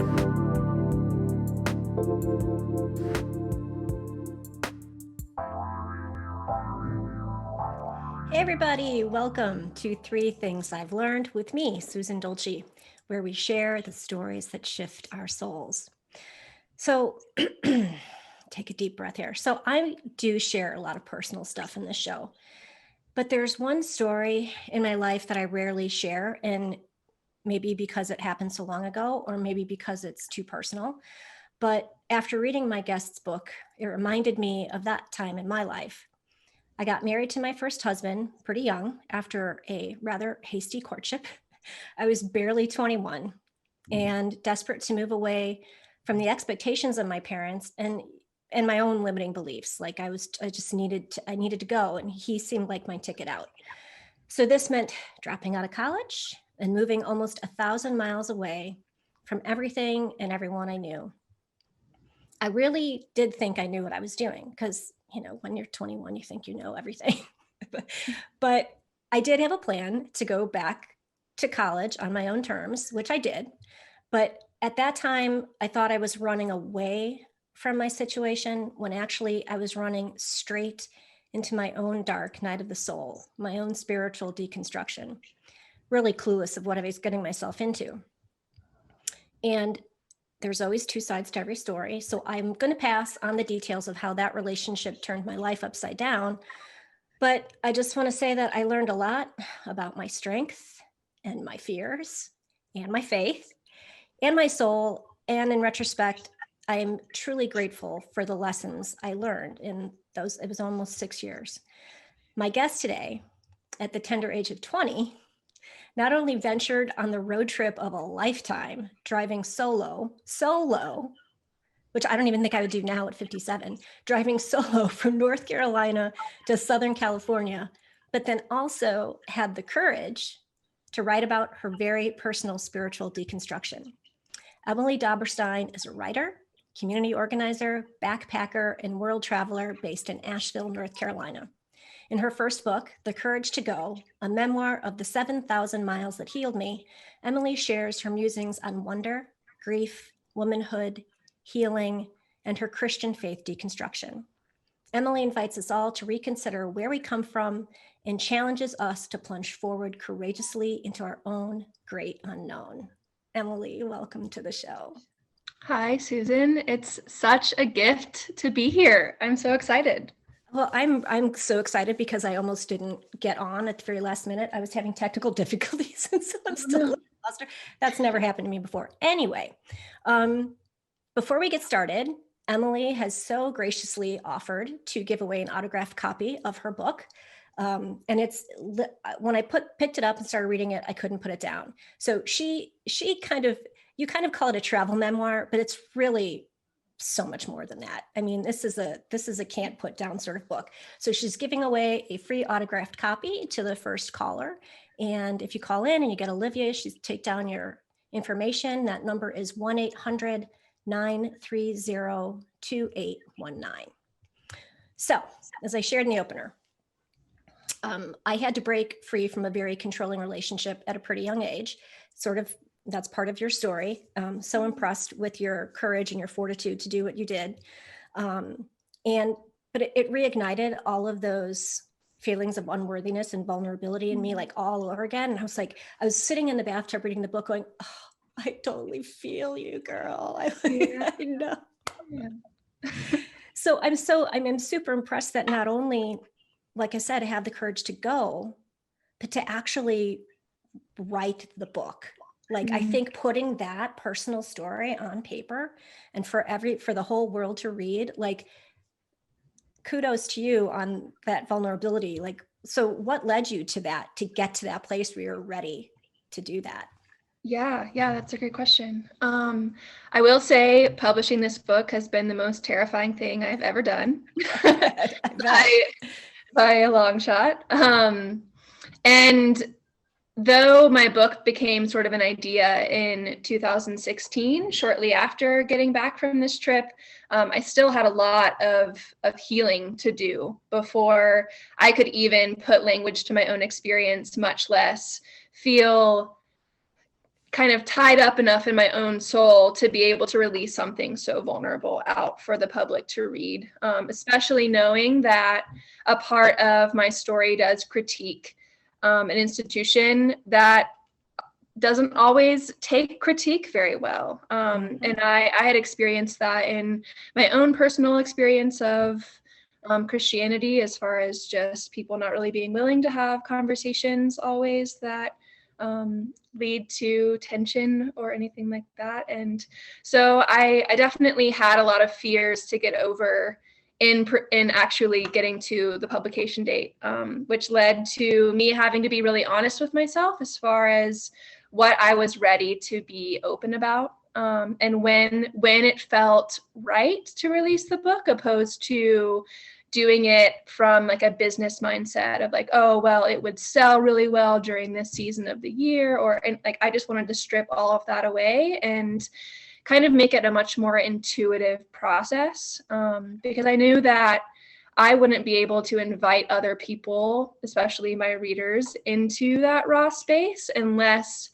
Hey everybody, welcome to Three Things I've Learned with me, Susan Dolci, where we share the stories that shift our souls. So take a deep breath here. So I do share a lot of personal stuff in this show, but there's one story in my life that I rarely share, and maybe because it happened so long ago, or maybe because it's too personal. But after reading my guest's book, it reminded me of that time in my life. I got married to my first husband pretty young after a rather hasty courtship. I was barely 21 and desperate to move away from the expectations of my parents and my own limiting beliefs. Like I needed to go, and he seemed like my ticket out. So this meant dropping out of college and moving almost 1,000 miles away from everything and everyone I knew. I really did think I knew what I was doing because, when you're 21, you think you know everything. But I did have a plan to go back to college on my own terms, which I did. But at that time, I thought I was running away from my situation when actually I was running straight into my own dark night of the soul, my own spiritual deconstruction, really clueless of what I was getting myself into. And there's always two sides to every story. So I'm going to pass on the details of how that relationship turned my life upside down. But I just want to say that I learned a lot about my strength and my fears and my faith and my soul. And in retrospect, I am truly grateful for the lessons I learned in those. It was almost 6 years. My guest today, at the tender age of 20, not only ventured on the road trip of a lifetime, driving solo, which I don't even think I would do now at 57, driving solo from North Carolina to Southern California, but then also had the courage to write about her very personal spiritual deconstruction. Emily Dobberstein is a writer, community organizer, backpacker, and world traveler based in Asheville, North Carolina. In her first book, The Courage to Go, a memoir of the 7,000 miles that healed me, Emily shares her musings on wonder, grief, womanhood, healing, and her Christian faith deconstruction. Emily invites us all to reconsider where we come from and challenges us to plunge forward courageously into our own great unknown. Emily, welcome to the show. Hi, Susan. It's such a gift to be here. I'm so excited. Well, I'm so excited because I almost didn't get on at the very last minute. I was having technical difficulties, and so I'm still a little flustered. That's never happened to me before. Anyway, before we get started, Emily has so graciously offered to give away an autographed copy of her book. And it's when I picked it up and started reading it, I couldn't put it down. So you kind of call it a travel memoir, but it's really so much more than that. I mean, this is a can't put down sort of book. So she's giving away a free autographed copy to the first caller. And if you call in and you get Olivia, she's take down your information. That number is 1-800-930-2819. So as I shared in the opener, I had to break free from a very controlling relationship at a pretty young age. That's part of your story. So impressed with your courage and your fortitude to do what you did. But it reignited all of those feelings of unworthiness and vulnerability in me, like all over again. And I was sitting in the bathtub reading the book going, oh, I totally feel you, girl. I know. Yeah. So I'm super impressed that not only, like I said, I have the courage to go, but to actually write the book. Like, I think putting that personal story on paper and for the whole world to read, like, kudos to you on that vulnerability. Like, so what led you to get to that place where you're ready to do that? Yeah, that's a great question. I will say publishing this book has been the most terrifying thing I've ever done by a long shot. And though my book became sort of an idea in 2016, shortly after getting back from this trip, I still had a lot of healing to do before I could even put language to my own experience, much less feel kind of tied up enough in my own soul to be able to release something so vulnerable out for the public to read, especially knowing that a part of my story does critique an institution that doesn't always take critique very well. And I had experienced that in my own personal experience of Christianity, as far as just people not really being willing to have conversations always that lead to tension or anything like that. And so I definitely had a lot of fears to get over in actually getting to the publication date, which led to me having to be really honest with myself as far as what I was ready to be open about, and when it felt right to release the book, opposed to doing it from like a business mindset of like, oh, well, it would sell really well during this season of the year, and like I just wanted to strip all of that away and kind of make it a much more intuitive process, because I knew that I wouldn't be able to invite other people, especially my readers, into that raw space unless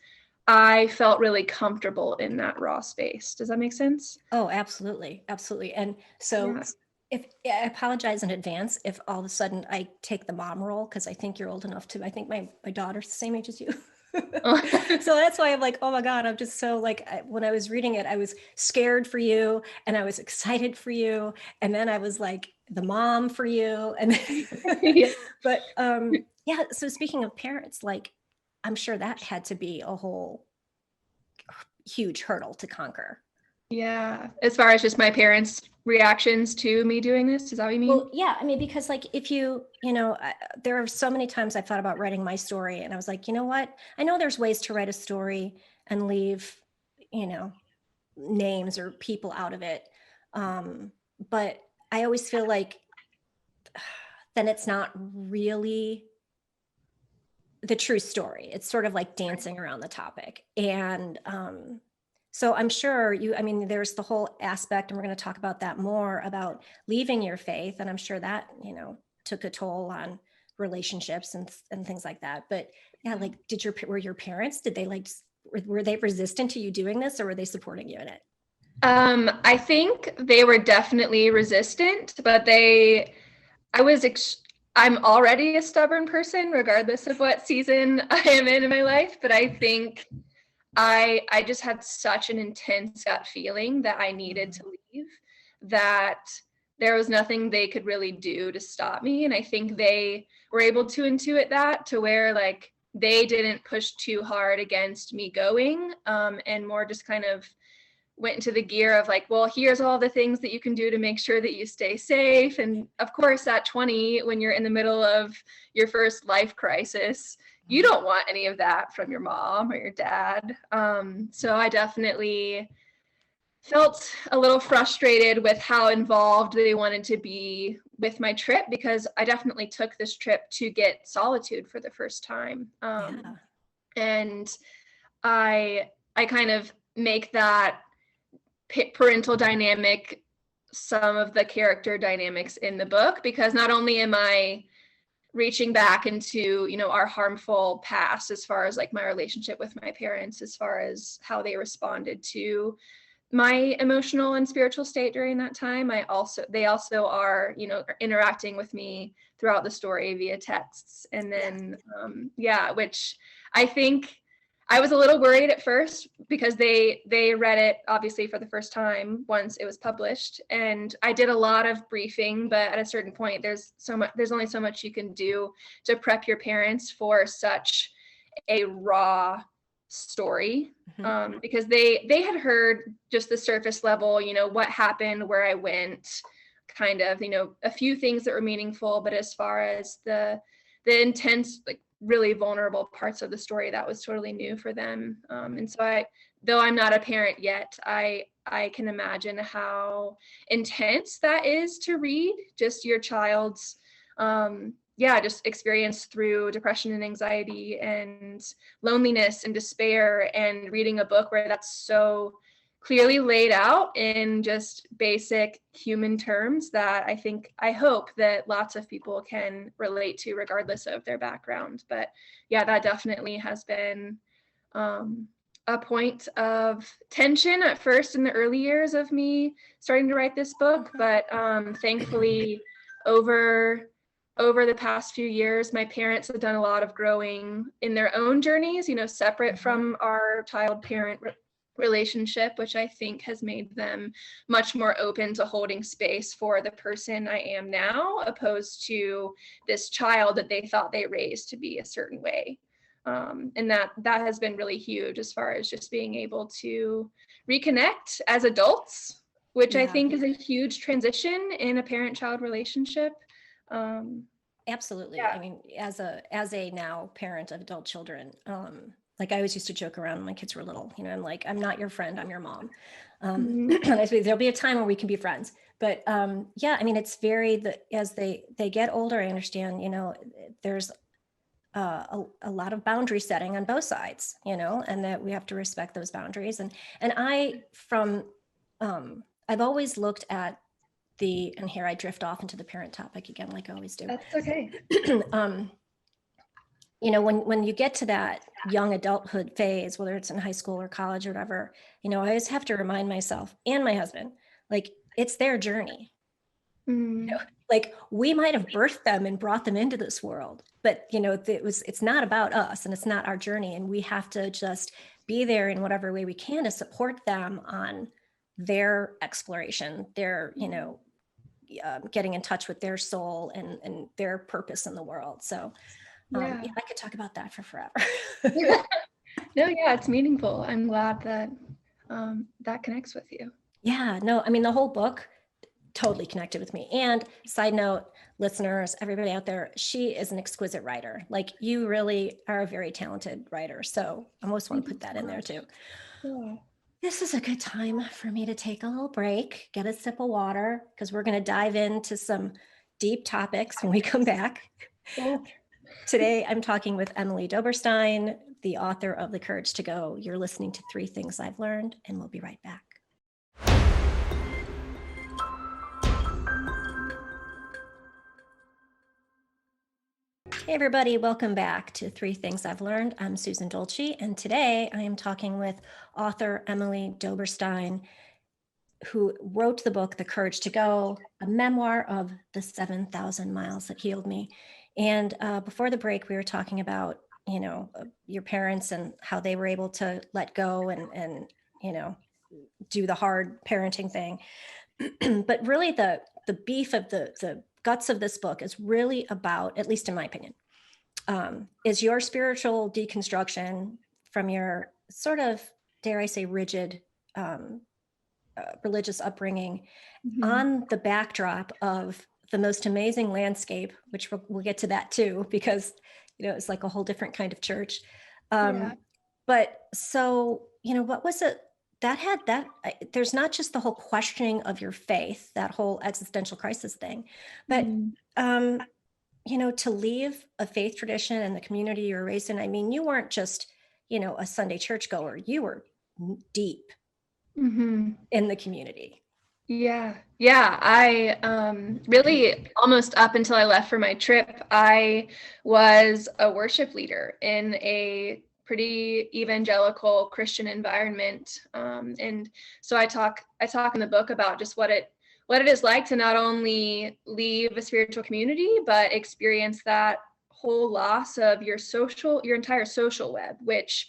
I felt really comfortable in that raw space. Does that make sense? Oh, absolutely. Absolutely. And so Yeah. if I apologize in advance if all of a sudden I take the mom role, because I think you're old enough to, I think my daughter's the same age as you. So that's why I'm like, oh my God, I'm just so like, when I was reading it, I was scared for you and I was excited for you. And then I was like the mom for you. And Yeah. but yeah, so speaking of parents, like I'm sure that had to be a whole huge hurdle to conquer. Yeah. As far as just my parents' reactions to me doing this, is that what you mean? Well, yeah, I mean, because like if there are so many times I thought about writing my story and I was like, you know what? I know there's ways to write a story and leave, you know, names or people out of it. But I always feel like then it's not really the true story. It's sort of like dancing around the topic. And so I'm sure there's the whole aspect, and we're going to talk about that more, about leaving your faith. And I'm sure that, took a toll on relationships and things like that. But yeah, like, were your parents, were they resistant to you doing this, or were they supporting you in it? I think they were definitely resistant, but I'm already a stubborn person, regardless of what season I am in my life. But I think I just had such an intense gut feeling that I needed to leave, that there was nothing they could really do to stop me. And I think they were able to intuit that, to where like they didn't push too hard against me going, and more just kind of went into the gear of like, well, here's all the things that you can do to make sure that you stay safe. And of course, at 20, when you're in the middle of your first life crisis, you don't want any of that from your mom or your dad. So I definitely felt a little frustrated with how involved they wanted to be with my trip, because I definitely took this trip to get solitude for the first time. Yeah. And I kind of make that parental dynamic some of the character dynamics in the book, because not only am I reaching back into, our harmful past, as far as like my relationship with my parents, as far as how they responded to my emotional and spiritual state during that time, they also are, interacting with me throughout the story via texts. And then, which I think I was a little worried at first, because they read it obviously for the first time once it was published, and I did a lot of briefing, but at a certain point there's only so much you can do to prep your parents for such a raw story, because they had heard just the surface level, what happened, where I went, kind of, a few things that were meaningful, but as far as the intense, like really vulnerable parts of the story, that was totally new for them. And so though I'm not a parent yet, I can imagine how intense that is to read, just your child's just experience through depression and anxiety and loneliness and despair, and reading a book where that's so clearly laid out in just basic human terms that I hope that lots of people can relate to, regardless of their background. But yeah, that definitely has been a point of tension at first in the early years of me starting to write this book, but thankfully over the past few years, my parents have done a lot of growing in their own journeys, separate from our child-parent relationship, which I think has made them much more open to holding space for the person I am now, opposed to this child that they thought they raised to be a certain way. And that has been really huge as far as just being able to reconnect as adults, which I think is a huge transition in a parent-child relationship. Absolutely. Yeah. I mean, as a now parent of adult children, like I always used to joke around when my kids were little, I'm like, I'm not your friend, I'm your mom. There'll be a time where we can be friends. But yeah, I mean, it's as they get older, I understand, there's a lot of boundary setting on both sides, and that we have to respect those boundaries. And I've always looked at and here I drift off into the parent topic again, like I always do. That's okay. When you get to that young adulthood phase, whether it's in high school or college or whatever, I always have to remind myself and my husband, like, it's their journey. Like, we might have birthed them and brought them into this world, but it's not about us, and it's not our journey. And we have to just be there in whatever way we can to support them on their exploration, their, getting in touch with their soul and their purpose in the world. So yeah, I could talk about that for forever. No, yeah, it's meaningful. I'm glad that that connects with you. Yeah, no, I mean, the whole book totally connected with me. And side note, listeners, everybody out there, she is an exquisite writer. Like, you really are a very talented writer. So I almost want to put that in there too. Yeah. This is a good time for me to take a little break, get a sip of water, because we're going to dive into some deep topics when we come back. Yeah. Today, I'm talking with Emily Dobberstein, the author of The Courage to Go. You're listening to 3 Things I've Learned, and we'll be right back. Hey everybody, welcome back to 3 Things I've Learned. I'm Susan Dolci, and today I am talking with author Emily Dobberstein, who wrote the book, The Courage to Go, a memoir of the 7,000 miles that healed me. And before the break, we were talking about, your parents and how they were able to let go and do the hard parenting thing. But really the beef of the guts of this book is really about, at least in my opinion, is your spiritual deconstruction from your sort of, dare I say, rigid religious upbringing on the backdrop of the most amazing landscape, which we'll get to that too, because, it's like a whole different kind of church. But so, what was it that had that? There's not just the whole questioning of your faith, that whole existential crisis thing, but, to leave a faith tradition and the community you were raised in. I mean, you weren't just, a Sunday churchgoer, you were deep in the community. Yeah. I really, almost up until I left for my trip, I was a worship leader in a pretty evangelical Christian environment. And so I talk in the book about just what it is like to not only leave a spiritual community, but experience that whole loss of your entire social web, which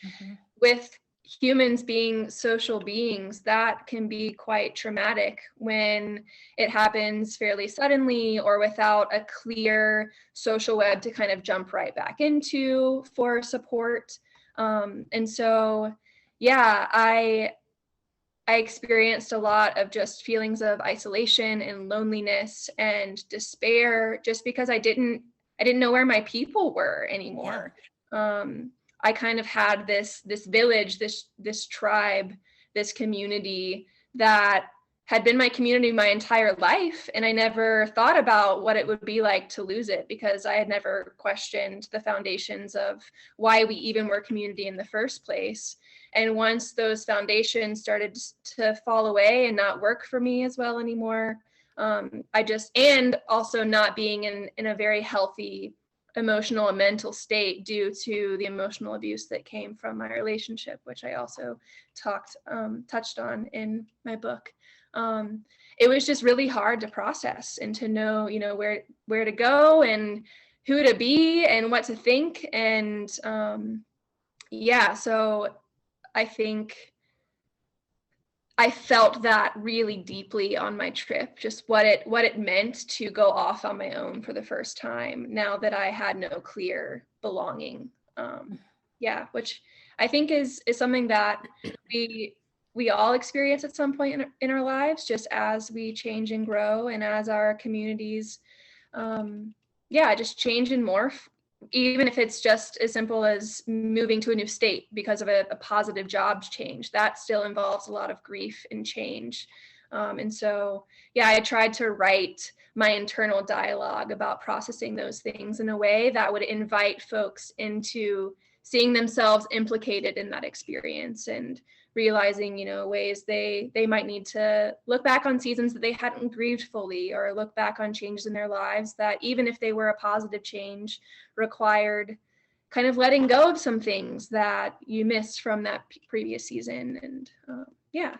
with humans being social beings, that can be quite traumatic when it happens fairly suddenly or without a clear social web to kind of jump right back into for support. And so, yeah, I experienced a lot of just feelings of isolation and loneliness and despair, just because I didn't know where my people were anymore. I kind of had this village, this tribe, this community that had been my community my entire life. And I never thought about what it would be like to lose it, because I had never questioned the foundations of why we even were community in the first place. And once those foundations started to fall away and not work for me as well anymore, and also not being in a very healthy emotional and mental state due to the emotional abuse that came from my relationship, which I also touched on in my book. It was just really hard to process and to know, you know, where to go and who to be and what to think. And yeah, so I think I felt that really deeply on my trip, just what it meant to go off on my own for the first time, now that I had no clear belonging. Yeah, which I think is something that we all experience at some point in our lives, just as we change and grow, and as our communities, just change and morph. Even if it's just as simple as moving to a new state because of a positive job change, that still involves a lot of grief and change. And so, yeah, I tried to write my internal dialogue about processing those things in a way that would invite folks into seeing themselves implicated in that experience and realizing, you know, ways they might need to look back on seasons that they hadn't grieved fully, or look back on changes in their lives that, even if they were a positive change, required kind of letting go of some things that you missed from that previous season. And yeah.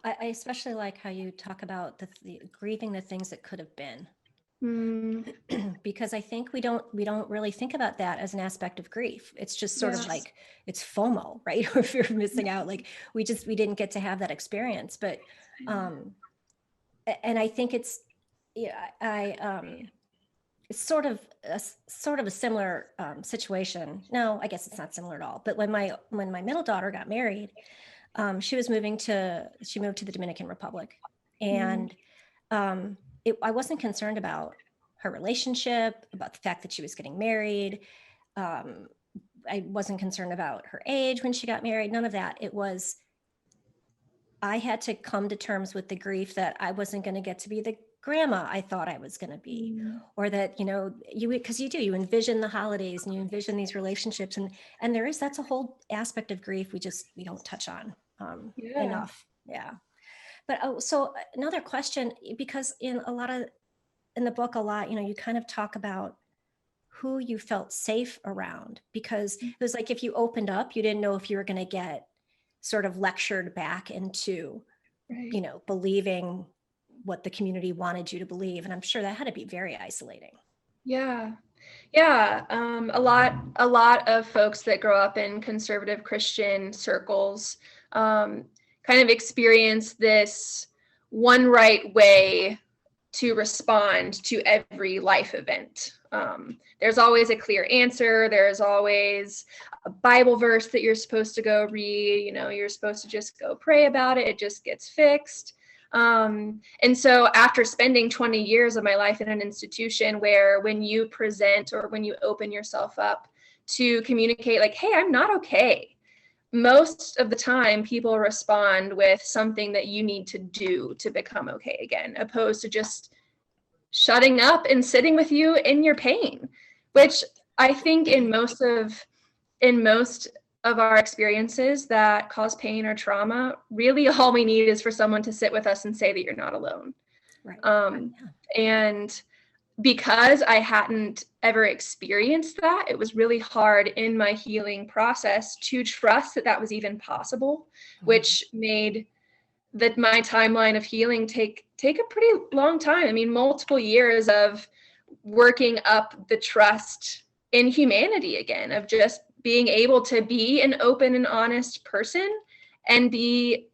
I especially like how you talk about the grieving the things that could have been. Because I think we don't really think about that as an aspect of grief. It's just sort of like, it's FOMO, right? Or if you're missing out, like we didn't get to have that experience. But and I think it's it's sort of a similar situation. No, I guess it's not similar at all. But when my middle daughter got married, she moved to the Dominican Republic, and I wasn't concerned about her relationship, about the fact that she was getting married. I wasn't concerned about her age when she got married. None of that. It was, I had to come to terms with the grief that I wasn't going to get to be the grandma I thought I was going to be, or that, you know, you envision the holidays and you envision these relationships, and that's a whole aspect of grief we don't touch on enough. Yeah. But so another question, because in the book, you know, you kind of talk about who you felt safe around, because it was like, if you opened up, you didn't know if you were going to get sort of lectured back into, you know, believing what the community wanted you to believe. And I'm sure that had to be very isolating. Yeah. A lot of folks that grow up in conservative Christian circles kind of experience this one right way to respond to every life event. There's always a clear answer. There's always a Bible verse that you're supposed to go read. You know, you're supposed to just go pray about it. It just gets fixed. And so after spending 20 years of my life in an institution where, when you present or when you open yourself up to communicate like, hey, I'm not okay, most of the time people respond with something that you need to do to become okay again, opposed to just shutting up and sitting with you in your pain, which I think in most of our experiences that cause pain or trauma, really all we need is for someone to sit with us and say that you're not alone. Right. And because I hadn't ever experienced that, it was really hard in my healing process to trust that was even possible, which made my timeline of healing take a pretty long time. I mean, multiple years of working up the trust in humanity again, of just being able to be an open and honest person and be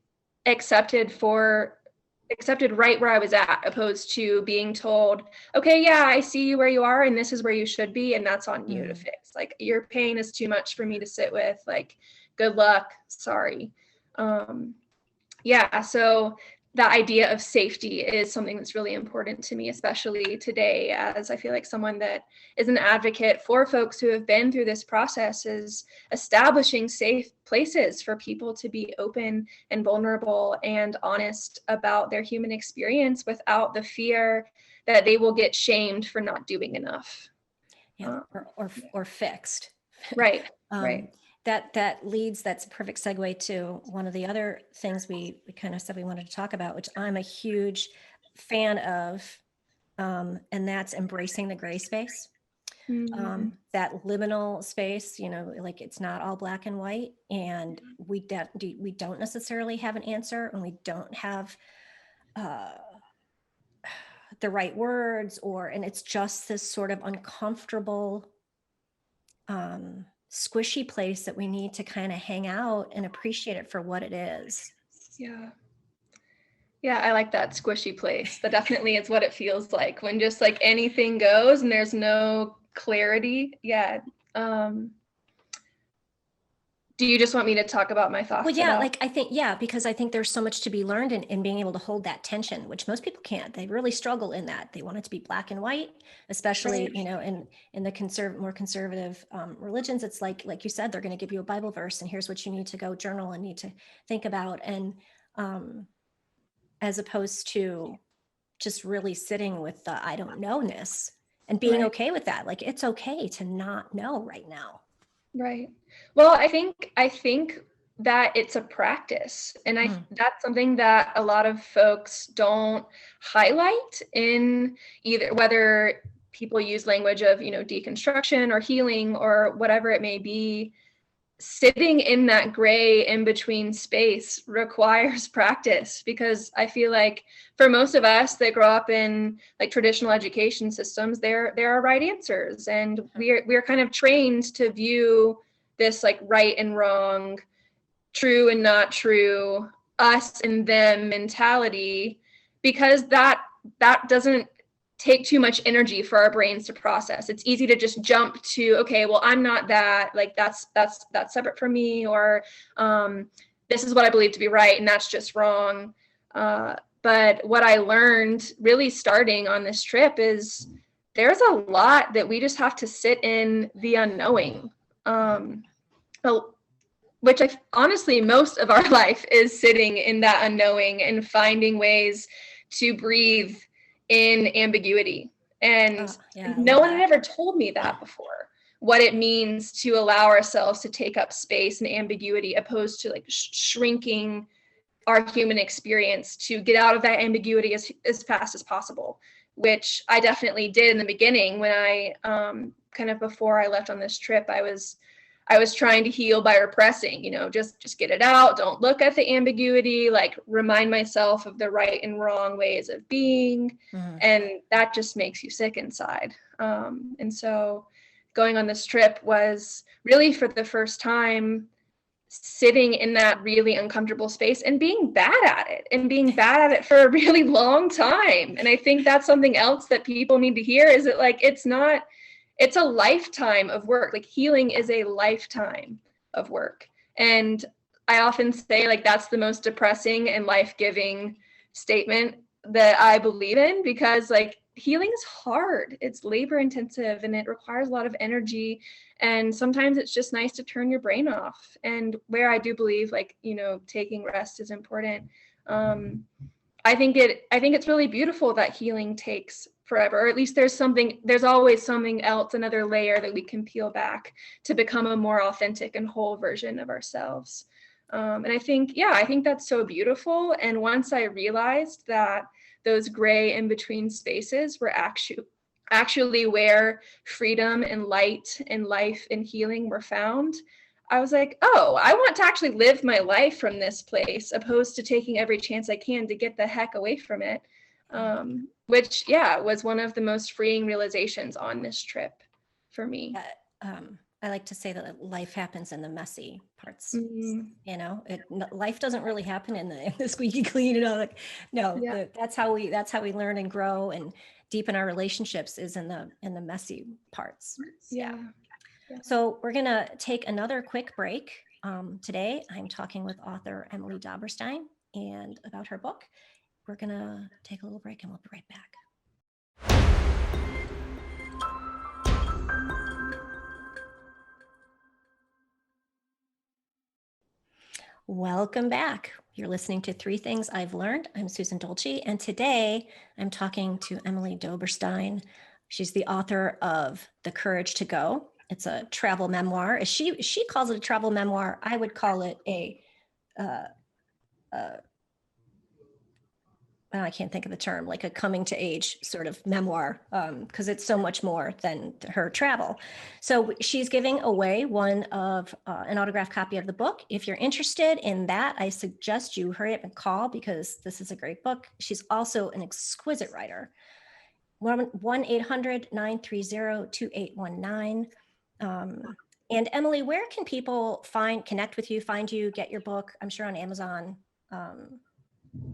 accepted right where I was at, opposed to being told, okay, yeah, I see you where you are and this is where you should be, and that's on you to fix. Like, your pain is too much for me to sit with. Like, good luck, sorry. So that idea of safety is something that's really important to me, especially today, as I feel like someone that is an advocate for folks who have been through this process, is establishing safe places for people to be open and vulnerable and honest about their human experience without the fear that they will get shamed for not doing enough. Or fixed. Right. Right. That's a perfect segue to one of the other things we kind of said we wanted to talk about, which I'm a huge fan of, and that's embracing the gray space. that liminal space, you know, like it's not all black and white, and we don't necessarily have an answer, and we don't have the right words, and it's just this sort of uncomfortable, squishy place that we need to kind of hang out and appreciate it for what it is. Yeah. Yeah, I like that squishy place. That definitely is what it feels like when just like anything goes and there's no clarity. Yeah. Do you just want me to talk about my thoughts? Well, yeah, about? like I think, yeah, because I think there's so much to be learned in being able to hold that tension, which most people can't. They really struggle in that. They want it to be black and white, especially, Right. you know, in the more conservative religions. It's like you said, they're going to give you a Bible verse, and here's what you need to go journal and need to think about, and as opposed to just really sitting with the I don't know-ness and being Right. okay with that. Like it's okay to not know right now. Right. Well, I think that it's a practice, and that's something that a lot of folks don't highlight in either, whether people use language of, you know, deconstruction or healing or whatever it may be. Sitting in that gray in between space requires practice, because I feel like for most of us that grow up in like traditional education systems, there are right answers, and we're kind of trained to view this like right and wrong, true and not true, us and them mentality, because that doesn't take too much energy for our brains to process. It's easy to just jump to, okay, well, I'm not that, like that's separate from me, or this is what I believe to be right and that's just wrong. But what I learned really starting on this trip is there's a lot that we just have to sit in the unknowing. Which I honestly, most of our life is sitting in that unknowing and finding ways to breathe in ambiguity. And no one had ever told me that before, what it means to allow ourselves to take up space and ambiguity, opposed to like shrinking our human experience to get out of that ambiguity as fast as possible, which I definitely did in the beginning when I kind of before I left on this trip. I was trying to heal by repressing, you know, just get it out. Don't look at the ambiguity, like remind myself of the right and wrong ways of being. And that just makes you sick inside. And so going on this trip was really for the first time sitting in that really uncomfortable space and being bad at it for a really long time. And I think that's something else that people need to hear, is that like it's a lifetime of work. Like healing is a lifetime of work. And I often say like that's the most depressing and life-giving statement that I believe in, because like healing is hard. It's labor intensive and it requires a lot of energy. And sometimes it's just nice to turn your brain off. And where I do believe like, you know, taking rest is important. I think it's really beautiful that healing takes forever, or at least there's always something else, another layer that we can peel back to become a more authentic and whole version of ourselves. And I think that's so beautiful. And once I realized that those gray in between spaces were actually where freedom and light and life and healing were found, I was like, oh, I want to actually live my life from this place, opposed to taking every chance I can to get the heck away from it. Which, was one of the most freeing realizations on this trip for me. I like to say that life happens in the messy parts. You know, life doesn't really happen in the squeaky clean. You know, like that's how we learn and grow and deepen our relationships, is in the messy parts. Yeah. So we're gonna take another quick break. Today, I'm talking with author Emily Dobberstein and about her book. We're gonna take a little break and we'll be right back. Welcome back. You're listening to Three Things I've Learned. I'm Susan Dolci, and today I'm talking to Emily Dobberstein. She's the author of The Courage to Go. It's a travel memoir. She calls it a travel memoir. I would call it a I can't think of the term, like a coming to age sort of memoir, because it's so much more than her travel. So she's giving away an autographed copy of the book. If you're interested in that, I suggest you hurry up and call, because this is a great book. She's also an exquisite writer. 1-800-930-2819. And Emily, where can people connect with you, find you, get your book? I'm sure on Amazon.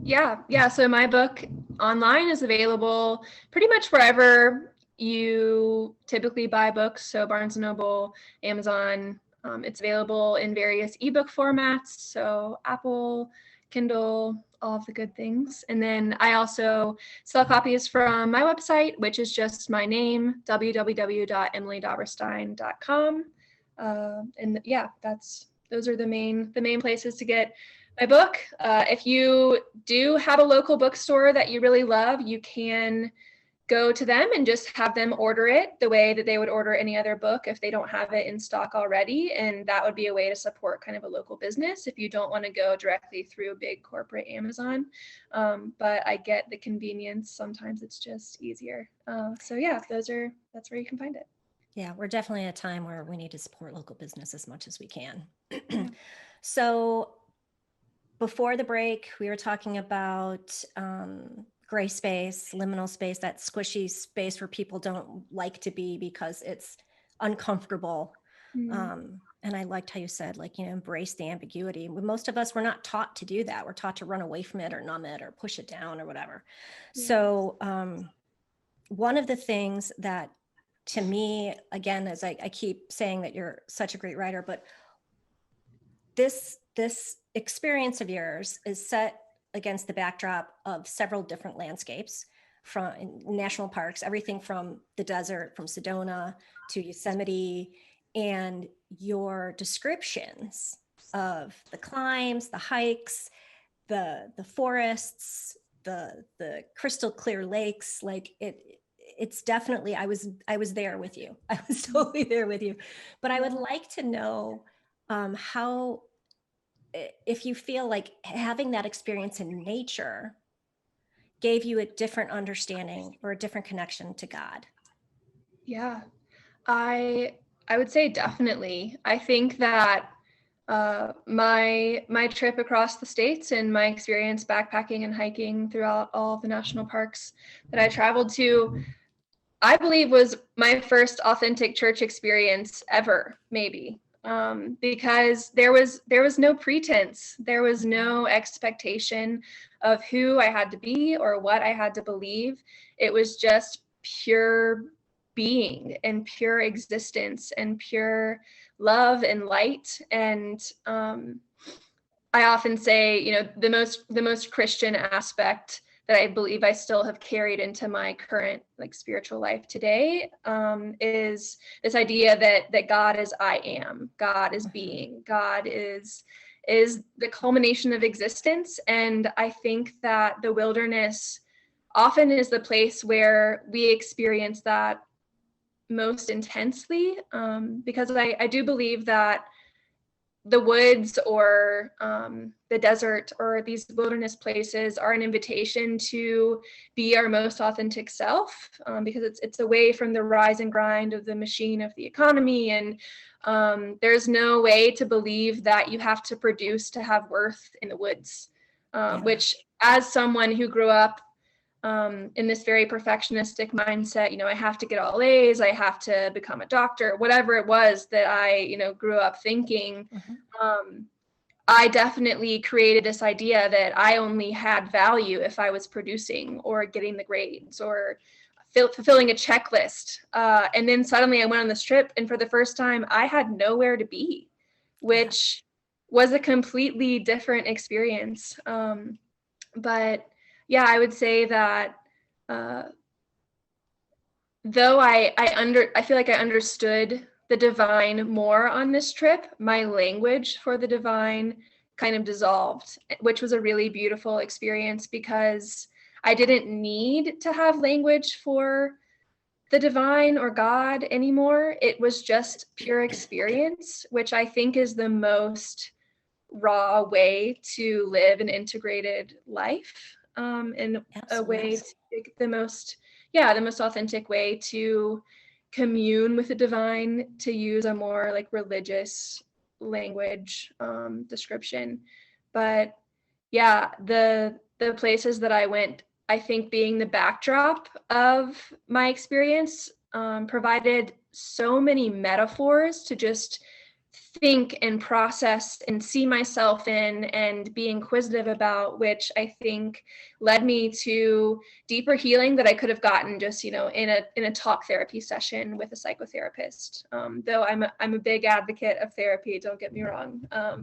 Yeah. So my book online is available pretty much wherever you typically buy books. So Barnes & Noble, Amazon. It's available in various ebook formats. So Apple, Kindle, all of the good things. And then I also sell copies from my website, which is just my name, www.emilydobberstein.com. And yeah, those are the main places to get my book. If you do have a local bookstore that you really love, you can go to them and just have them order it the way that they would order any other book if they don't have it in stock already. And that would be a way to support kind of a local business if you don't want to go directly through a big corporate Amazon. But I get the convenience. Sometimes it's just easier. So yeah, that's where you can find it. Yeah, we're definitely at a time where we need to support local business as much as we can. So before the break, we were talking about gray space, liminal space, that squishy space where people don't like to be because it's uncomfortable. And I liked how you said, like, embrace the ambiguity. Most of us, we're not taught to do that. We're taught to run away from it or numb it or push it down or whatever. Yeah. So one of the things that, to me, again, as I keep saying that you're such a great writer, but this experience of yours is set against the backdrop of several different landscapes from national parks, everything from the desert, from Sedona to Yosemite, and your descriptions of the climbs, the hikes, the forests, the crystal clear lakes, like it's definitely, I was there with you. I was totally there with you. But I would like to know how, if you feel like having that experience in nature gave you a different understanding or a different connection to God. Yeah, I would say definitely. I think that my trip across the states and my experience backpacking and hiking throughout all the national parks that I traveled to, I believe was my first authentic church experience ever, maybe. Because there was no pretense. There was no expectation of who I had to be or what I had to believe. It was just pure being and pure existence and pure love and light. And I often say, the most Christian aspect that I believe I still have carried into my current spiritual life today is this idea that God is I am, God is being, God is the culmination of existence. And I think that the wilderness often is the place where we experience that most intensely, because I do believe that the woods or the desert or these wilderness places are an invitation to be our most authentic self, because it's away from the rise and grind of the machine of the economy. And there's no way to believe that you have to produce to have worth in the woods, which, as someone who grew up in this very perfectionistic mindset, I have to get all A's, I have to become a doctor, whatever it was that I, grew up thinking. I definitely created this idea that I only had value if I was producing or getting the grades or fulfilling a checklist. And then suddenly I went on this trip, and for the first time, I had nowhere to be, which was a completely different experience. But yeah, I would say that though I feel like I understood the divine more on this trip, my language for the divine kind of dissolved, which was a really beautiful experience, because I didn't need to have language for the divine or God anymore. It was just pure experience, which I think is the most raw way to live an integrated life. and a way Absolutely. to the most authentic way to commune with the divine, to use a more like religious language description. But yeah, the places that I went, I think being the backdrop of my experience, provided so many metaphors to just think and process and see myself in and be inquisitive about, which I think led me to deeper healing that I could have gotten just, in a talk therapy session with a psychotherapist. Though I'm a big advocate of therapy, don't get me wrong.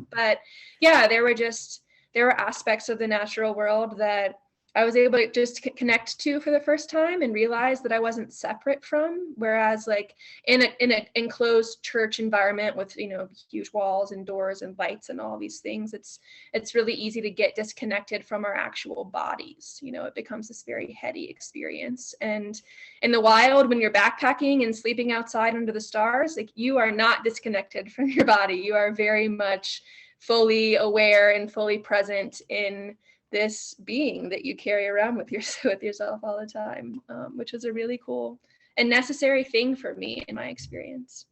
But yeah, there were aspects of the natural world that I was able to just connect to for the first time and realize that I wasn't separate from. Whereas like in an enclosed church environment with, huge walls and doors and lights and all these things, it's really easy to get disconnected from our actual bodies. It becomes this very heady experience. And in the wild, when you're backpacking and sleeping outside under the stars, like you are not disconnected from your body. You are very much fully aware and fully present in this being that you carry around with yourself all the time, which is a really cool and necessary thing for me in my experience.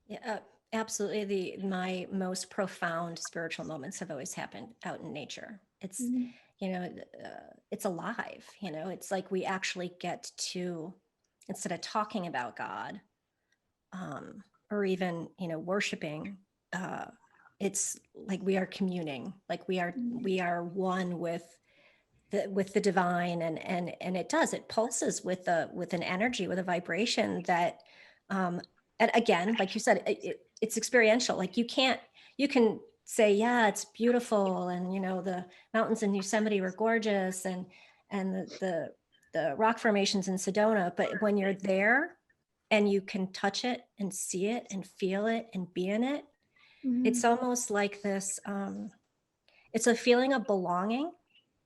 Yeah, absolutely. My most profound spiritual moments have always happened out in nature. It's, Mhm. it's alive. It's like we actually get to, instead of talking about God, or even worshiping, it's like we are communing, like we are one with the divine, and it pulses with an energy, with a vibration that, and again, like you said, it's experiential. Like you can say, yeah, it's beautiful, and the mountains in Yosemite were gorgeous, and the rock formations in Sedona, but when you're there and you can touch it and see it and feel it and be in it, Mhm. it's almost like this, it's a feeling of belonging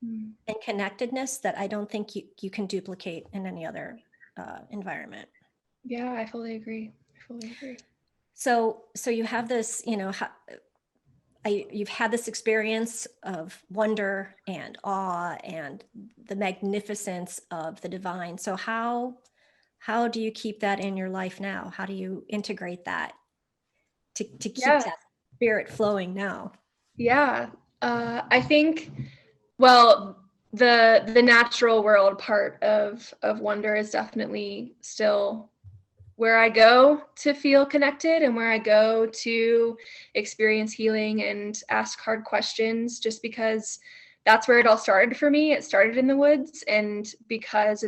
Mhm. and connectedness that I don't think you can duplicate in any other environment. Yeah, I fully agree. I fully agree. So you have this, you've had this experience of wonder and awe and the magnificence of the divine. So how do you keep that in your life now? How do you integrate that to keep Yeah, that spirit flowing now? yeah. I think, well, the natural world part of wonder is definitely still where I go to feel connected and where I go to experience healing and ask hard questions, just because that's where it all started for me. It started in the woods, and because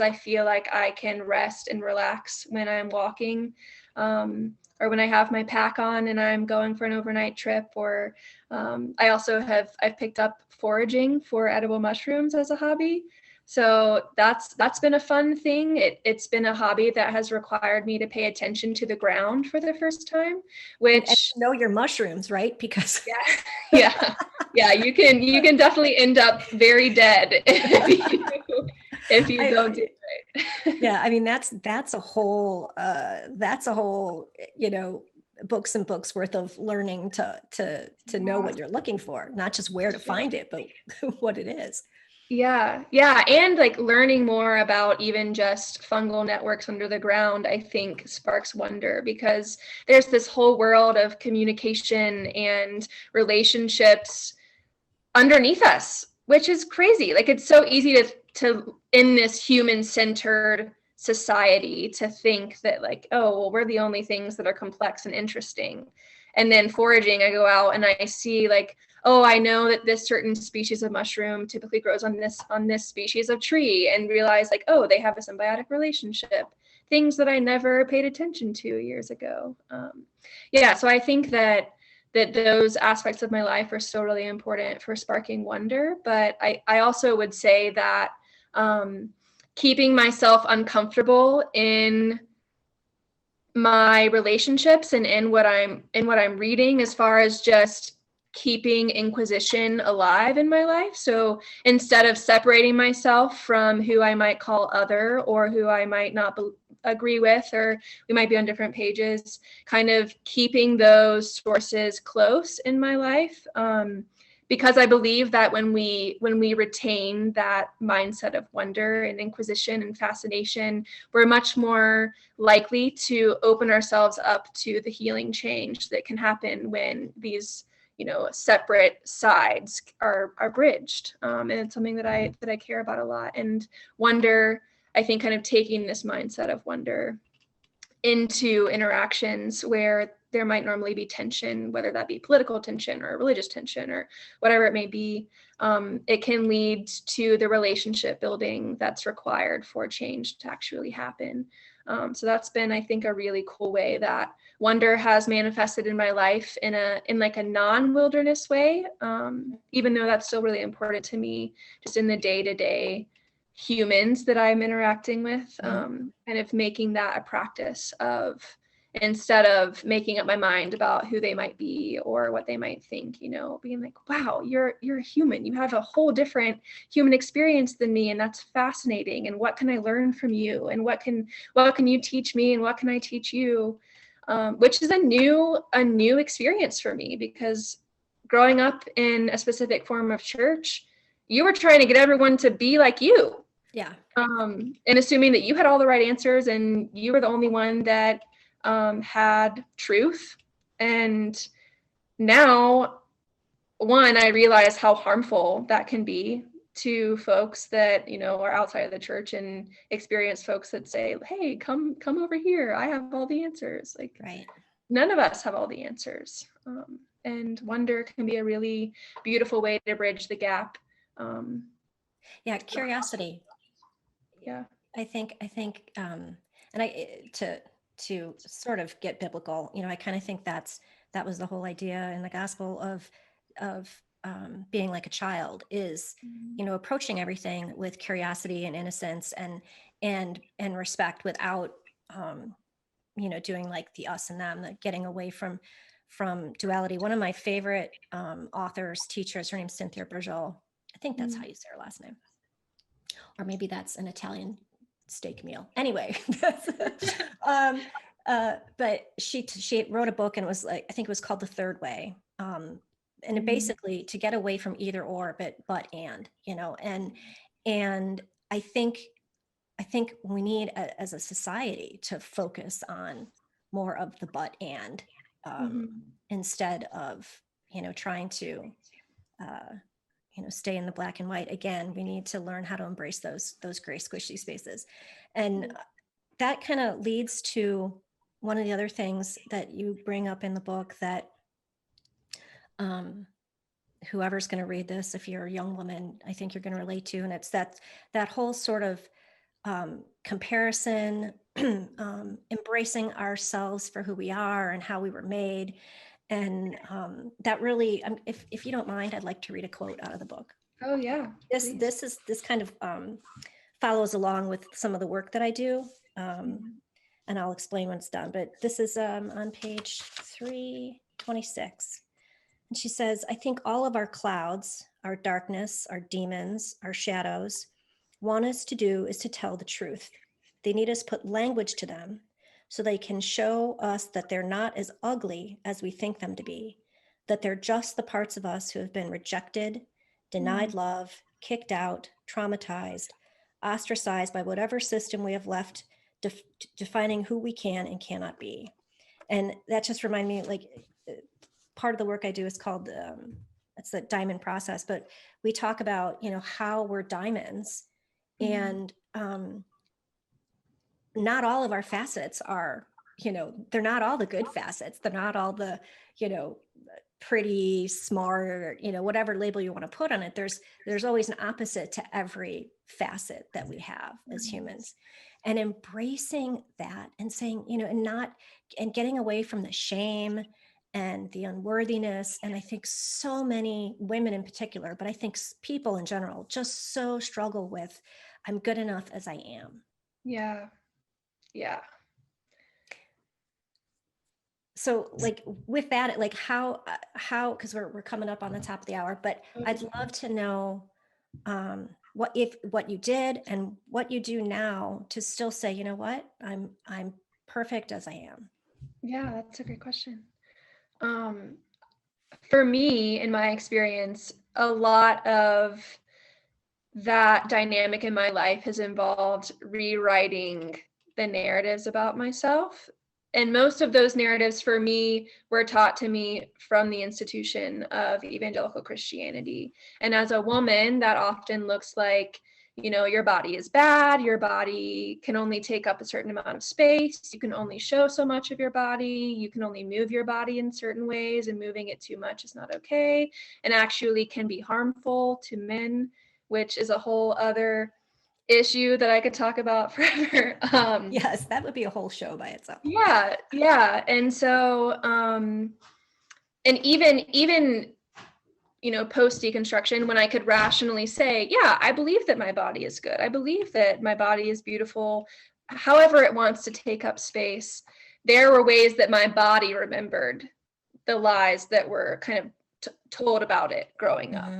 I feel like I can rest and relax when I'm walking, or when I have my pack on and I'm going for an overnight trip, or I've picked up foraging for edible mushrooms as a hobby. So that's been a fun thing. It's been a hobby that has required me to pay attention to the ground for the first time, And which know your mushrooms, right? Because yeah, yeah, yeah, you can definitely end up very dead if you don't do I, it right. yeah, I mean that's a whole books and books worth of learning to know what you're looking for, not just where to Yeah. find it, but what it is. Yeah, yeah. And like learning more about even just fungal networks under the ground, I think sparks wonder, because there's this whole world of communication and relationships underneath us, which is crazy. Like it's so easy to in this human-centered society to think that like, oh, well, we're the only things that are complex and interesting. And then foraging, I go out and I see like, oh, I know that this certain species of mushroom typically grows on this species of tree, and realize like, oh, they have a symbiotic relationship. Things that I never paid attention to years ago. Yeah, so I think that those aspects of my life are still really important for sparking wonder. But I also would say that keeping myself uncomfortable in my relationships and in what I'm reading, as far as just keeping inquisition alive in my life. So instead of separating myself from who I might call other, or who I might not agree with, or we might be on different pages, kind of keeping those sources close in my life, because I believe that when we retain that mindset of wonder and inquisition and fascination, we're much more likely to open ourselves up to the healing change that can happen when these, separate sides are bridged. And it's something that I care about a lot. And wonder, I think, kind of taking this mindset of wonder into interactions where there might normally be tension, whether that be political tension or religious tension or whatever it may be, it can lead to the relationship building that's required for change to actually happen. So that's been, I think, a really cool way that wonder has manifested in my life in like a non-wilderness way, even though that's still really important to me, just in the day-to-day humans that I'm interacting with, kind of making that a practice of, instead of making up my mind about who they might be or what they might think, being like, wow, you're a human. You have a whole different human experience than me. And that's fascinating. And what can I learn from you? And what can you teach me? And what can I teach you? Which is a new experience for me, because growing up in a specific form of church, you were trying to get everyone to be like you. Yeah. And assuming that you had all the right answers and you were the only one that had truth. And now, I realize how harmful that can be to folks that, are outside of the church, and experience folks that say, hey, come over here. I have all the answers. Like, Right. None of us have all the answers. And wonder can be a really beautiful way to bridge the gap. Yeah. Curiosity. Yeah. I think, and to sort of get biblical, I kind of think that was the whole idea in the gospel of being like a child, is, approaching everything with curiosity and innocence and respect, without, doing like the us and them, like getting away from duality. One of my favorite authors, teachers, her name's Cynthia Bergel. I think that's how you say her last name, or maybe that's an Italian steak meal. Anyway, but she wrote a book, and it was like, I think it was called The Third Way. And it basically, to get away from either or, but and, and I think we need as a society to focus on more of the but and, instead of, trying to, stay in the black and white. Again, we need to learn how to embrace those gray squishy spaces. And that kind of leads to one of the other things that you bring up in the book, that whoever's going to read this, if you're a young woman, I think you're going to relate to. And it's that whole sort of comparison, embracing ourselves for who we are and how we were made. And that really, if you don't mind, I'd like to read a quote out of the book. Oh yeah. This kind of follows along with some of the work that I do. And I'll explain when it's done. But this is on page 326. And she says, I think all of our clouds, our darkness, our demons, our shadows, want us to do is to tell the truth. They need us to put language to them so they can show us that they're not as ugly as we think them to be, that they're just the parts of us who have been rejected, denied love, kicked out, traumatized, ostracized by whatever system we have left, defining who we can and cannot be. And that just reminded me, like, part of the work I do is called, it's the diamond process, but we talk about, how we're diamonds, and not all of our facets are, they're not all the good facets. They're not all the, pretty, smart, whatever label you want to put on it. There's always an opposite to every facet that we have as humans, and embracing that and saying, and getting away from the shame and the unworthiness. And I think so many women in particular, but I think people in general just so struggle with, I'm good enough as I am. Yeah. Yeah. So like with that, like how, cause we're coming up on the top of the hour, but I'd love to know what you did and what you do now to still say, you know what, I'm perfect as I am. Yeah, that's a great question. for me, in my experience, a lot of that dynamic in my life has involved rewriting the narratives about myself. And most of those narratives for me were taught to me from the institution of evangelical Christianity. And as a woman, that often looks like, your body is bad, your body can only take up a certain amount of space, you can only show so much of your body, you can only move your body in certain ways, and moving it too much is not okay, and actually can be harmful to men, which is a whole other issue that I could talk about forever. Yes, that would be a whole show by itself. Yeah. And so, and even post deconstruction, when I could rationally say, yeah, I believe that my body is good, I believe that my body is beautiful, however it wants to take up space, there were ways that my body remembered the lies that were kind of told about it growing up.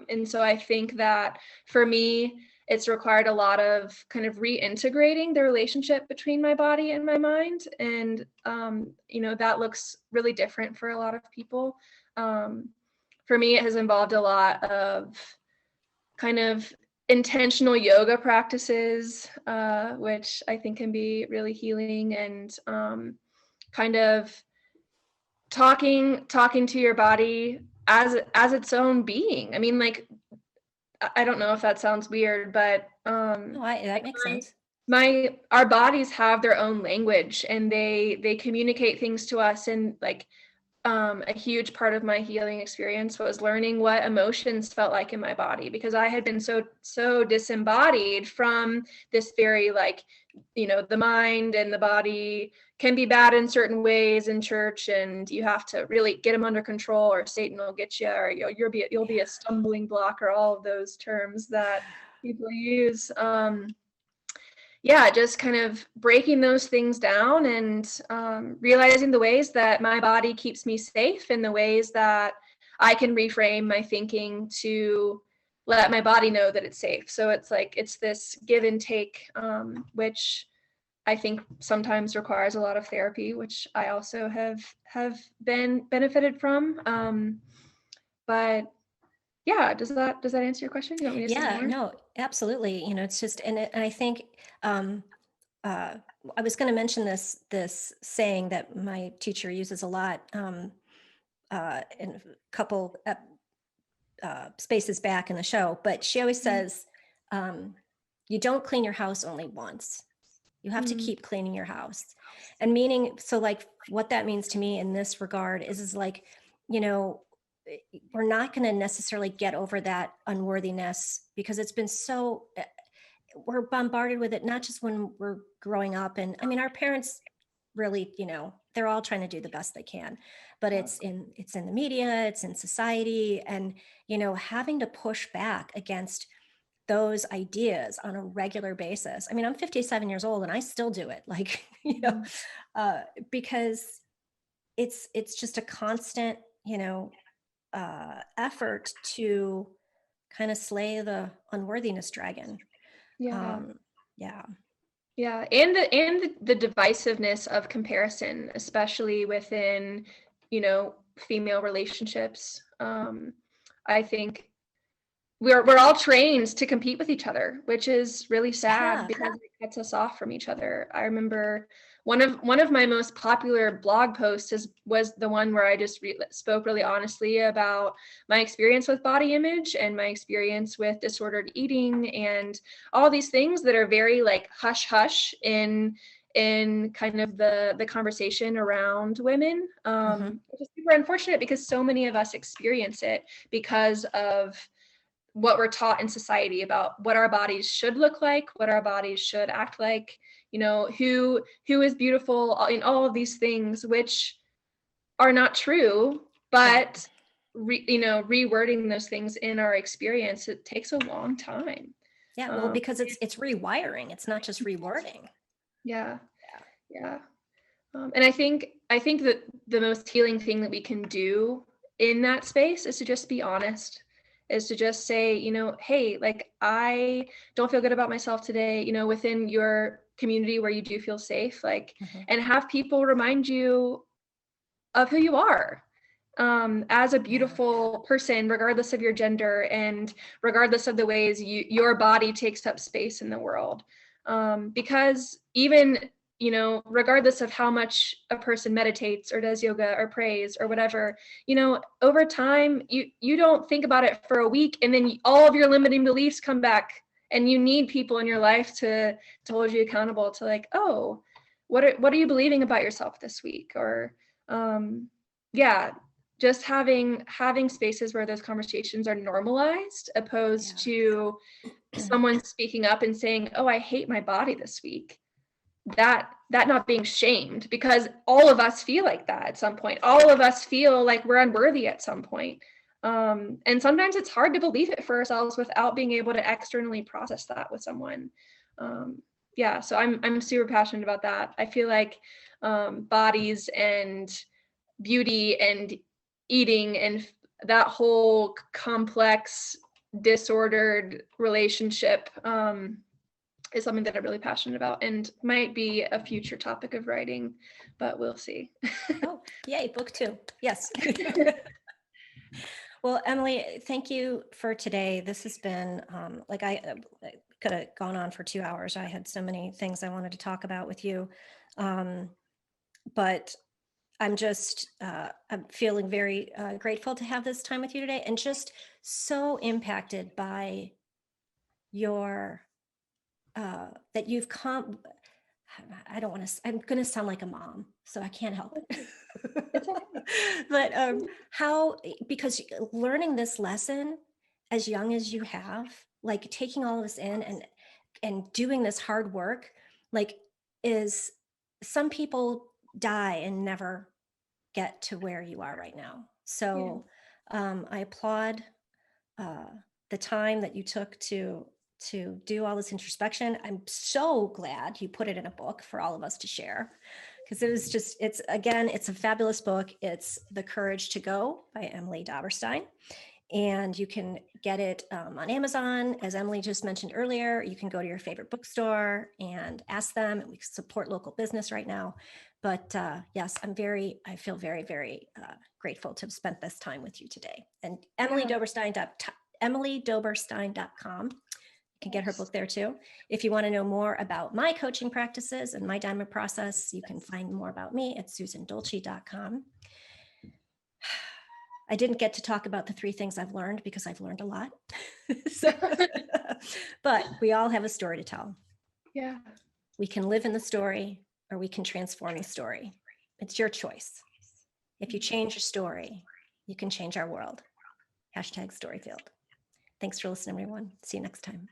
And so I think that for me, it's required a lot of kind of reintegrating the relationship between my body and my mind. And, that looks really different for a lot of people. For me, it has involved a lot of kind of intentional yoga practices, which I think can be really healing, and kind of talking to your body as its own being. I mean, like, I don't know if that sounds weird, but No, that makes sense. Our bodies have their own language, and they communicate things to us. And like, a huge part of my healing experience was learning what emotions felt like in my body, because I had been so disembodied from this very, like, the mind and the body can be bad in certain ways in church, and you have to really get them under control, or Satan will get you, or you'll be a stumbling block, or all of those terms that people use. Just kind of breaking those things down, and realizing the ways that my body keeps me safe, and the ways that I can reframe my thinking to let my body know that it's safe. So it's this give and take, which I think sometimes requires a lot of therapy, which I also have been benefited from. But yeah, does that answer your question? You want me to say more? No, absolutely. It's just, and I think I was going to mention this saying that my teacher uses a lot in a couple spaces back in the show, but she always says, you don't clean your house only once. You have to keep cleaning your house. And meaning, so like what that means to me in this regard is like, we're not going to necessarily get over that unworthiness, because it's been we're bombarded with it, not just when we're growing up. And I mean, our parents really, they're all trying to do the best they can, but it's in the media, it's in society, and, having to push back against those ideas on a regular basis. I mean, I'm 57 years old and I still do it, like, because it's just a constant, effort to kind of slay the unworthiness dragon. Yeah. Yeah. Yeah, and the divisiveness of comparison, especially within, female relationships. I think we're all trained to compete with each other, which is really sad, because it cuts us off from each other. I remember one of my most popular blog posts was the one where I just spoke really honestly about my experience with body image, and my experience with disordered eating, and all these things that are very like hush hush in kind of the conversation around women, which is super unfortunate, because so many of us experience it because of what we're taught in society about what our bodies should look like, what our bodies should act like, who is beautiful, in all of these things, which are not true. But rewording those things in our experience, it takes a long time. Yeah, well, because it's rewiring, it's not just rewording. Yeah. And I think that the most healing thing that we can do in that space is to just be honest, is to just say, hey, like, I don't feel good about myself today, within your community where you do feel safe, like, and have people remind you of who you are. as a beautiful person, regardless of your gender and regardless of the ways your body takes up space in the world. Because even, you know, regardless of how much a person meditates or does yoga or prays or whatever, you know, over time, you don't think about it for a week and then all of your limiting beliefs come back, and you need people in your life to hold you accountable to, like, oh, what are you believing about yourself this week? Or yeah, just having spaces where those conversations are normalized, opposed to someone speaking up and saying, oh, I hate my body this week. That not being shamed, because all of us feel like that at some point. All of us feel like we're unworthy at some point. And sometimes it's hard to believe it for ourselves without being able to externally process that with someone. Yeah, so I'm super passionate about that. I feel like bodies and beauty and eating and that whole complex, disordered relationship is something that I'm really passionate about, and might be a future topic of writing, but we'll see. Oh, yay, book 2. Yes. Well, Emily, thank you for today. This has been like I could have gone on for 2 hours. I had so many things I wanted to talk about with you. But I'm just, I'm feeling very grateful to have this time with you today, and just so impacted by your, that you've come, I don't want to, I'm going to sound like a mom, so I can't help it. It's okay. But how, because learning this lesson as young as you have, like taking all of this in and doing this hard work, like, is, some people die and never get to where you are right now. So I applaud the time that you took to do all this introspection. I'm so glad you put it in a book for all of us to share, because it was just, it's, again, it's a fabulous book. It's The Courage to Go by Emily Dobberstein. And you can get it on Amazon, as Emily just mentioned earlier. You can go to your favorite bookstore and ask them. We support local business right now. But yes, I feel very, very grateful to have spent this time with you today. And emilydoberstein.com. You can get her book there too. If you want to know more about my coaching practices and my diamond process, you can find more about me at susandolci.com. I didn't get to talk about the 3 things I've learned, because I've learned a lot. But we all have a story to tell. Yeah. We can live in the story, or we can transform the story. It's your choice. If you change your story, you can change our world. #Storyfield. Thanks for listening, everyone. See you next time.